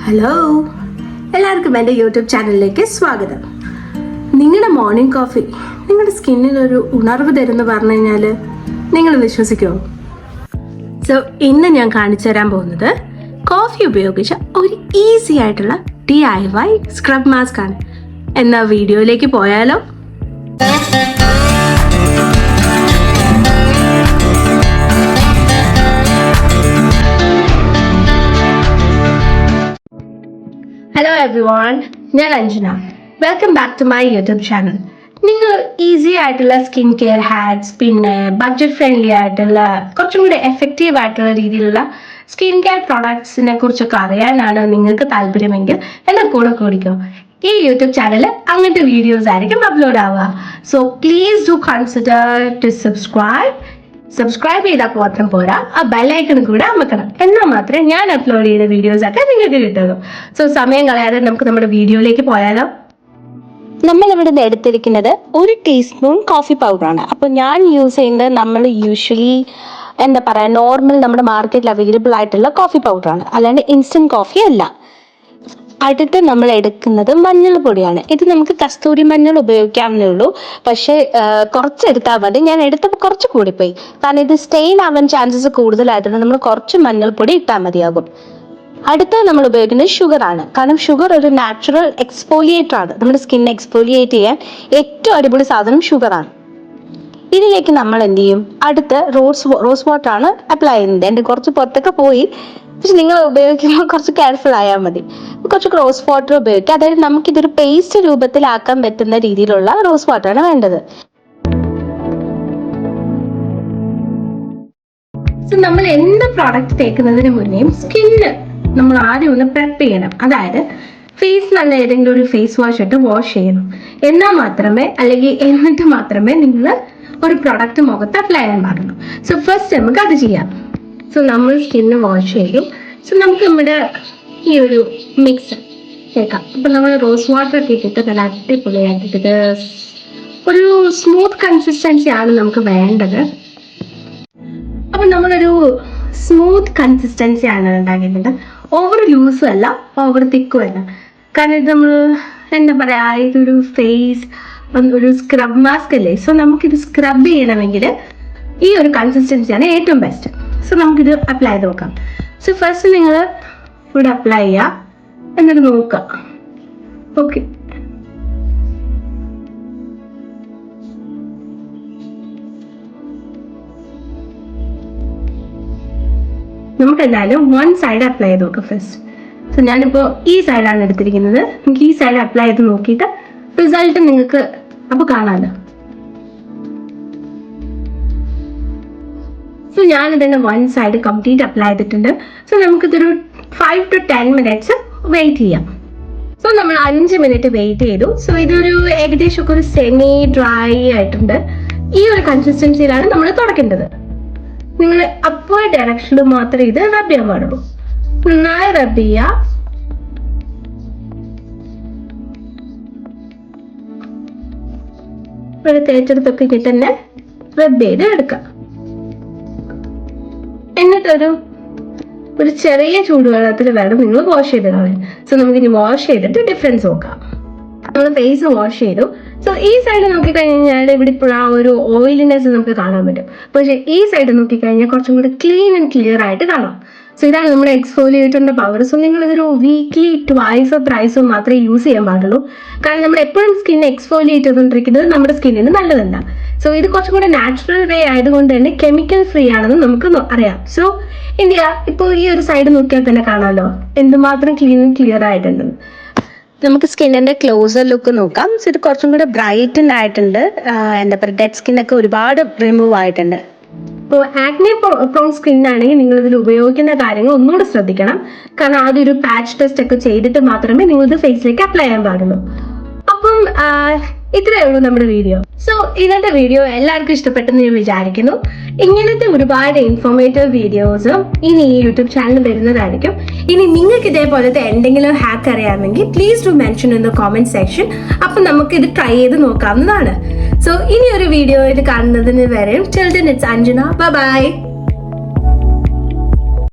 Hello, എല്ലാവർക്കും എൻ്റെ YouTube ചാനലിലേക്ക് സ്വാഗതം. നിങ്ങളുടെ മോർണിംഗ് കോഫി നിങ്ങളുടെ സ്കിന്നിനൊരു ഉണർവ് തരുമെന്ന് പറഞ്ഞു കഴിഞ്ഞാൽ നിങ്ങൾ വിശ്വസിക്കുമോ? സോ ഇന്ന് ഞാൻ കാണിച്ചു തരാൻ പോകുന്നത് കോഫി ഉപയോഗിച്ച ഒരു ഈസി ആയിട്ടുള്ള DIY സ്ക്രബ് മാസ്ക് ആണ്. എന്നാൽ വീഡിയോയിലേക്ക് പോയാലോ? ഹലോ എവ്രിവൺ, ഞാൻ Anjana. Welcome back to my YouTube channel. നിങ്ങൾ ഈസി ആയിട്ടുള്ള സ്കിൻ കെയർ ഹാക്സ്, പിന്നെ ബഡ്ജറ്റ് ഫ്രണ്ട്ലി ആയിട്ടുള്ള കുറച്ചും കൂടി എഫക്റ്റീവ് ആയിട്ടുള്ള രീതിയിലുള്ള സ്കിൻ കെയർ പ്രോഡക്ട്സിനെ കുറിച്ചൊക്കെ അറിയാനാണ് നിങ്ങൾക്ക് താല്പര്യമെങ്കിൽ എന്നെ കൂടെ കൂടിക്കോ. ഈ യൂട്യൂബ് ചാനൽ അങ്ങനത്തെ വീഡിയോസ് ആയിരിക്കും അപ്ലോഡ് ആവുക. So please do consider to subscribe ചെയ്താൽ മാത്രം പോരാ, ആ ബെല്ലൈക്കൺ കൂടെ അമക്കണം. എന്നാൽ മാത്രമേ ഞാൻ അപ്ലോഡ് ചെയ്ത വീഡിയോസ് ഒക്കെ നിങ്ങൾക്ക് കിട്ടുള്ളൂ. സോ സമയം കളയാതെ നമുക്ക് നമ്മുടെ വീഡിയോയിലേക്ക് പോയാലോ? നമ്മളിവിടെ നിന്ന് എടുത്തിരിക്കുന്നത് 1 ടീസ്പൂൺ കോഫി പൗഡറാണ്. അപ്പോൾ ഞാൻ യൂസ് ചെയ്യുന്നത് നമ്മൾ യൂഷ്വലി എന്താ പറയുക, നോർമൽ നമ്മുടെ മാർക്കറ്റിൽ അവൈലബിൾ ആയിട്ടുള്ള കോഫി പൗഡറാണ്, അല്ലാണ്ട് ഇൻസ്റ്റൻറ്റ് കോഫി അല്ല. അടുത്ത് നമ്മൾ എടുക്കുന്നത് മഞ്ഞൾ പൊടിയാണ്. ഇത് നമുക്ക് കസ്തൂരി മഞ്ഞൾ ഉപയോഗിക്കാവുന്നേ ഉള്ളൂ, പക്ഷേ കുറച്ചെടുത്താൽ മതി. ഞാൻ എടുത്തപ്പോൾ കുറച്ച് കൂടിപ്പോയി, കാരണം ഇത് സ്റ്റെയിൻ ആവാൻ ചാൻസസ് കൂടുതലായിട്ടുണ്ട്. നമ്മൾ കുറച്ച് മഞ്ഞൾപ്പൊടി ഇട്ടാൽ മതിയാകും. അടുത്ത നമ്മൾ ഉപയോഗിക്കുന്നത് ഷുഗറാണ്, കാരണം ഷുഗർ ഒരു നാച്ചുറൽ എക്സ്ഫോലിയേറ്റർ ആണ്. നമ്മുടെ സ്കിന്നെ എക്സ്ഫോലിയേറ്റ് ചെയ്യാൻ ഏറ്റവും അടിപൊളി സാധനം ഷുഗറാണ്. ഇതിലേക്ക് നമ്മൾ എന്ത് ചെയ്യും? അടുത്ത് റോസ് വാട്ടർ ആണ് അപ്ലൈ ചെയ്യുന്നത്. എൻ്റെ കുറച്ച് പുറത്തൊക്കെ പോയി, പക്ഷെ നിങ്ങൾ ഉപയോഗിക്കുമ്പോൾ കുറച്ച് കെയർഫുൾ ആയാൽ മതി. കുറച്ച് റോസ് വാട്ടർ ഉപയോഗിക്കുക, അതായത് നമുക്കിതൊരു പേസ്റ്റ് രൂപത്തിലാക്കാൻ പറ്റുന്ന രീതിയിലുള്ള റോസ് വാട്ടറാണ് വേണ്ടത്. നമ്മൾ എന്ത് പ്രോഡക്റ്റ് തേക്കുന്നതിന് മുന്നേ സ്കിന്ന് നമ്മൾ ആദ്യം ഒന്ന് പ്രെപ്പ് ചെയ്യണം. അതായത് ഫേസ് നല്ല ഏതെങ്കിലും ഒരു ഫേസ് വാഷ് ഇട്ട് വാഷ് ചെയ്യണം. എന്നിട്ട് മാത്രമേ നിങ്ങൾ ഒരു പ്രോഡക്റ്റ് മുഖത്ത് അപ്ലൈ ചെയ്യാൻ പാടുള്ളൂ. സോ ഫസ്റ്റ് നമുക്ക് അത് ചെയ്യാം. സോ നമ്മൾ സ്കിന്ന് വാഷ് ചെയ്യും. സോ നമുക്ക് നമ്മുടെ ഈ ഒരു മിക്സ് കേൾക്കാം. അപ്പം നമ്മൾ റോസ് വാട്ടർ ഒക്കെ ഇട്ടിട്ട് നല്ല അടിപൊളിയായിട്ടിട്ട് ഒരു സ്മൂത്ത് കൺസിസ്റ്റൻസി ആണ് നമുക്ക് വേണ്ടത്. അപ്പം നമ്മളൊരു സ്മൂത്ത് കൺസിസ്റ്റൻസി ആണ് ഉണ്ടാക്കിയിട്ടുണ്ട്. ഓവർ ലൂസും അല്ല, ഓവർ തിക്കും അല്ല. കാരണം ഇത് നമ്മൾ എന്താ പറയുക, ഇതൊരു ഫേസ് ഒരു സ്ക്രബ് മാസ്ക് അല്ലേ. സോ നമുക്കിത് സ്ക്രബ് ചെയ്യണമെങ്കിൽ ഈ ഒരു കൺസിസ്റ്റൻസിയാണ് ഏറ്റവും ബെസ്റ്റ്. സോ നമുക്കിത് അപ്ലൈ ചെയ്ത് നോക്കാം. സോ ഫസ്റ്റ് നിങ്ങൾ ഇവിടെ അപ്ലൈ ചെയ്യുക, എന്നിട്ട് നോക്കുക. ഓക്കെ, നമുക്ക് എന്തായാലും 1 സൈഡ് അപ്ലൈ ചെയ്ത് നോക്കാം ഫസ്റ്റ്. സോ ഞാനിപ്പോൾ ഈ സൈഡാണ് എടുത്തിരിക്കുന്നത്. നമുക്ക് ഈ സൈഡ് അപ്ലൈ ചെയ്ത് നോക്കിയിട്ട് റിസൾട്ട് നിങ്ങൾക്ക് അപ്പോൾ കാണാമല്ലോ. സോ ഞാനിതിൻ്റെ 1 സൈഡ് കംപ്ലീറ്റ് അപ്ലൈ ചെയ്തിട്ടുണ്ട്. സോ നമുക്കിതൊരു 5 to 10 minutes വെയിറ്റ് ചെയ്യാം. സോ നമ്മൾ 5 മിനിറ്റ് വെയിറ്റ് ചെയ്തു. സോ ഇതൊരു ഏകദേശം ഒക്കെ ഒരു സെമി ഡ്രൈ ആയിട്ടുണ്ട്. ഈ ഒരു കൺസിസ്റ്റൻസിയിലാണ് നമ്മൾ തുടക്കേണ്ടത്. നിങ്ങൾ അപ്പർ ഡയറക്ഷനിൽ മാത്രമേ ഇത് റബ് ചെയ്യാൻ പാടുള്ളൂ. നന്നായി റബ് ചെയ്യുക. ഒരു തേച്ചെടുത്തൊക്കെ ഇട്ടിട്ട് തന്നെ റബ് ചെയ്ത് എടുക്കാം. എന്നിട്ടൊരു ചെറിയ ചൂടുവെള്ളത്തിൽ വേണം നിങ്ങൾ വാഷ് ചെയ്ത് കളയാൻ. സോ നമുക്ക് ഇനി വാഷ് ചെയ്തിട്ട് ഡിഫറൻസ് നോക്കാം. നമ്മൾ ഫേസ് വാഷ് ചെയ്തു. സോ ഈ സൈഡ് നോക്കിക്കഴിഞ്ഞാൽ ഇവിടെ ഇപ്പോൾ ആ ഒരു ഓയിലിനെസ് നമുക്ക് കാണാൻ പറ്റും. പക്ഷേ ഈ സൈഡ് നോക്കിക്കഴിഞ്ഞാൽ കുറച്ചും കൂടി ക്ലീൻ ആൻഡ് ക്ലിയർ ആയിട്ട് കാണാം. സോ ഇതാണ് നമ്മുടെ എക്സ്ഫോലിയേറ്ററിന്റെ പവർ. സോ നിങ്ങൾ ഇതൊരു വീക്ക്ലി 2 ത്രൈസോ മാത്രമേ യൂസ് ചെയ്യാൻ പാടുള്ളൂ. കാരണം നമ്മൾ എപ്പോഴും സ്കിൻ എക്സ്ഫോലിയേറ്റ് ചെയ്തുകൊണ്ടിരിക്കുന്നത് നമ്മുടെ സ്കിന്നിന് നല്ലതല്ല. സോ ഇത് കുറച്ചും കൂടെ നാച്ചുറൽ വേ ആയതുകൊണ്ട് തന്നെ കെമിക്കൽ ഫ്രീ ആണെന്ന് നമുക്ക് അറിയാം. സോ ഇപ്പോൾ ഈ ഒരു സൈഡ് നോക്കിയാൽ തന്നെ കാണാമല്ലോ എന്തുമാത്രം ക്ലീൻ ആൻഡ് ക്ലിയർ ആയിട്ടുണ്ടെന്ന്. നമുക്ക് സ്കിന്നിന്റെ ക്ലോസർ ലുക്ക് നോക്കാം. സോ ഇത് കുറച്ചും കൂടെ ബ്രൈറ്റൻ ആയിട്ടുണ്ട്. എന്താ പറയുക, ഡെഡ് സ്കിന്നൊക്കെ ഒരുപാട് റിമൂവ് ആയിട്ടുണ്ട്. ഇപ്പോൾ ആക്നെ പ്രോൺ സ്കിൻ ആണെങ്കിൽ നിങ്ങൾ ഇതിൽ ഉപയോഗിക്കുന്ന കാര്യങ്ങൾ ഒന്നുകൂടെ ശ്രദ്ധിക്കണം. കാരണം ആദ്യം ഒരു പാച്ച് ടെസ്റ്റ് ഒക്കെ ചെയ്തിട്ട് മാത്രമേ നിങ്ങൾ ഇത് ഫേസിലേക്ക് അപ്ലൈ ചെയ്യാൻ പാടുള്ളൂ. അപ്പം ഇത്രയേ ഉള്ളൂ നമ്മുടെ വീഡിയോ. സോ ഇന്നത്തെ വീഡിയോ എല്ലാവർക്കും ഇഷ്ടപ്പെട്ടെന്ന് ഞാൻ വിചാരിക്കുന്നു. ഇങ്ങനത്തെ ഒരുപാട് ഇൻഫോർമേറ്റീവ് വീഡിയോസും ഇനി ഈ യൂട്യൂബ് ചാനൽ വരുന്നതായിരിക്കും. ഇനി നിങ്ങൾക്ക് ഇതേപോലത്തെ എന്തെങ്കിലും ഹാക്ക് അറിയാമെങ്കിൽ please do mention in the comment section. അപ്പം നമുക്ക് ഇത് ട്രൈ ചെയ്ത് നോക്കാവുന്നതാണ്. സോ ഇനി ഒരു വീഡിയോയിൽ കാണുന്നതിന് വരെ till then it's Anjana. Bye bye.